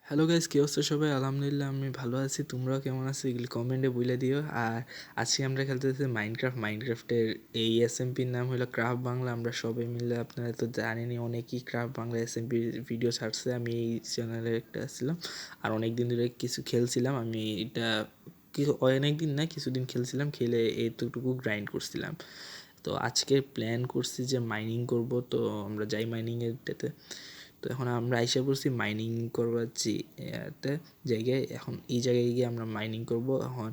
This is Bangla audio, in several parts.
হ্যালো গাইস, কি অবস্থা সবাই? আলহামদুলিল্লাহ আমি ভালো আছি। তোমরাও কেমন আছো এগুলি কমেন্টে বলে দিও। আর আজকে আমরা খেলতেছি মাইনক্রাফটের এই এসএমপির নাম হলো ক্রাফট বাংলা। আমরা সবাই মিলে, আপনারা তো জানেনই, অনেকেই ক্রাফট বাংলা এসএমপির ভিডিও ছাড়ছে। আমি এই চ্যানেলে একটা ছিলাম আর অনেক দিন ধরে কিছু খেলছিলাম। আমি এটা অনেক দিন না, কিছুদিন খেলছিলাম, খেলে এতটুকু গ্রাইন্ড করছিলাম। তো আজকে প্ল্যান করছি যে মাইনিং করব। তো আমরা যাই মাইনিংয়েরটাতে। তো এখন আমরা আইসা পড়ছি মাইনিং করবার এতে জায়গায়। এখন এই জায়গায় গিয়ে আমরা মাইনিং করব এখন।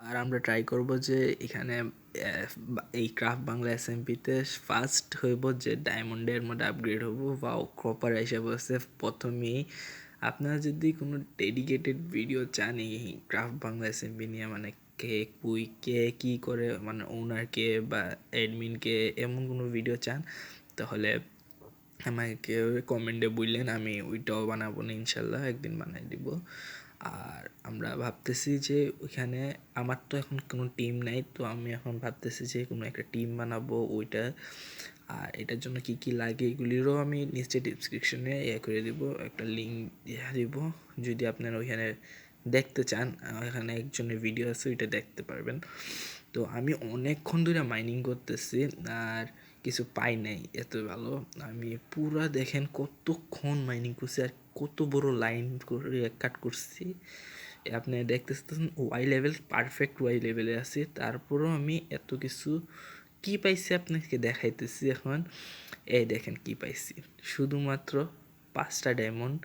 আর আমরা ট্রাই করব যে এখানে এই ক্রাফট বাংলা এসএমপিতে ফার্স্ট হইব যে ডায়মন্ডের মধ্যে আপগ্রেড হব বা কপার আইসা পড়ছে প্রথমেই। আপনারা যদি কোনো ডেডিকেটেড ভিডিও চান এই ক্রাফট বাংলা এসএমপি নিয়ে, মানে কে কী করে, মানে ওনার কে বা অ্যাডমিন কে, এমন কোনো ভিডিও চান তাহলে আমাকে কমেন্টে বললেন, আমি ওইটাও বানাবো না, ইনশাল্লাহ একদিন বানাই দিব। আর আমরা ভাবতেছি যে ওইখানে আমার তো এখন কোনো টিম নাই, তো আমি এখন ভাবতেছি যে কোনো একটা টিম বানাবো ওইটা। আর এটার জন্য কি কি লাগে এগুলিরও আমি নিচে ডিসক্রিপশনে করে দিব, একটা লিঙ্ক দিব। যদি আপনারা ওইখানে দেখতে চান, এখানে একজনের ভিডিও আছে, ওইটা দেখতে পারবেন। তো আমি অনেকক্ষণ ধরে মাইনিং করতেছি আর কিছু পাই নাই এত ভালো। আমি পুরা দেখেন কতক্ষণ মাইনিং করছি আর কত বড় লাইন করে কাট করছি। আপনি দেখতেছেন ওয়াই লেভেল, পারফেক্ট ওয়াই লেভেলে আছি, তারপরেও আমি এত কিছু কি পাইছি আপনাকে দেখাইতেছি এখন। এই দেখেন কি পাইছি, শুধুমাত্র 5টা ডায়মন্ড,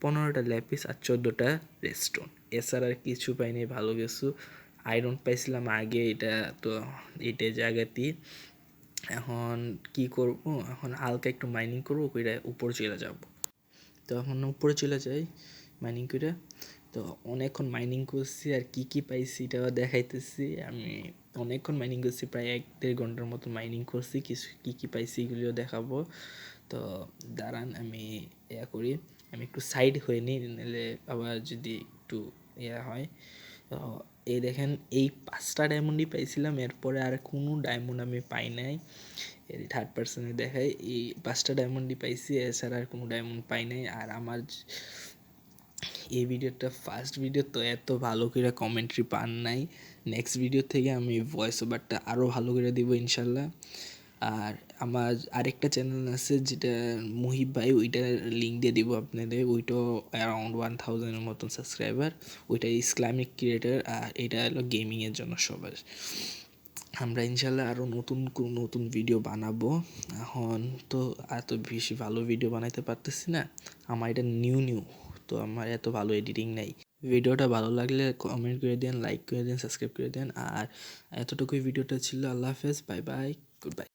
15টা ল্যাপিস আর 14টা রেস্টোন। এছাড়া আর কিছু পাইনি ভালো কিছু। আয়রন পাইছিলাম আগে, এটা তো এটা জায়গাতেই। এখন কি করব, এখন হালকা একটু মাইনিং করবো, কইরা উপরে চলে যাব। তো এখন উপরে চলে যাই মাইনিং করে। তো অনেকক্ষণ মাইনিং করছি আর কি কি পাইছি এটাও দেখাইতেছি। আমি অনেকক্ষণ মাইনিং করছি, প্রায় 1-1.5 ঘন্টার মতো মাইনিং করছি। কিছু কী কী পাইছি এগুলিও দেখাবো। তো দাঁড়ান আমি করি, আমি একটু সাইড হয়ে নিই, নাহলে আবার যদি একটু হয়। তো এই দেখেন, এই 5টা ডায়মন্ডই পাইছিলাম, এরপরে আর কোনো ডায়মন্ড আমি পাই নাই। এর থার্ড পার্সনে দেখাই, এই 5টা ডায়মন্ডই পাইছি, এছাড়া আর কোনো ডায়মন্ড পাই নাই। আর আমার এই ভিডিওটা ফার্স্ট ভিডিও, তো এত ভালো করে কমেন্ট্রি পান নাই। নেক্সট ভিডিও থেকে আমি ভয়েস ওভারটা আরও ভালো করে দিব ইনশাল্লাহ। আর আমার আরেকটা চ্যানেল আছে যেটা মুহিব ভাই, ওইটার লিঙ্ক দিয়ে দিব আপনাদের। ওইটাও অ্যারাউন্ড 1000-এর মতন সাবস্ক্রাইবার। ওইটা ইসলামিক ক্রিয়েটার, আর এটা হলো গেমিংয়ের জন্য সবার। আমরা ইনশাল্লাহ আরও নতুন ভিডিও বানাবো। এখন তো এত বেশি ভালো ভিডিও বানাইতে পারতেছি না, আমার এটা নিউ, তো আমার এত ভালো এডিটিং নাই। ভিডিওটা ভালো লাগলে কমেন্ট করে দেন, লাইক করে দেন, সাবস্ক্রাইব করে দেন। আর এতটুকুই ভিডিওটা ছিল। আল্লাহ হাফেজ, বাই বাই, গুড বাই।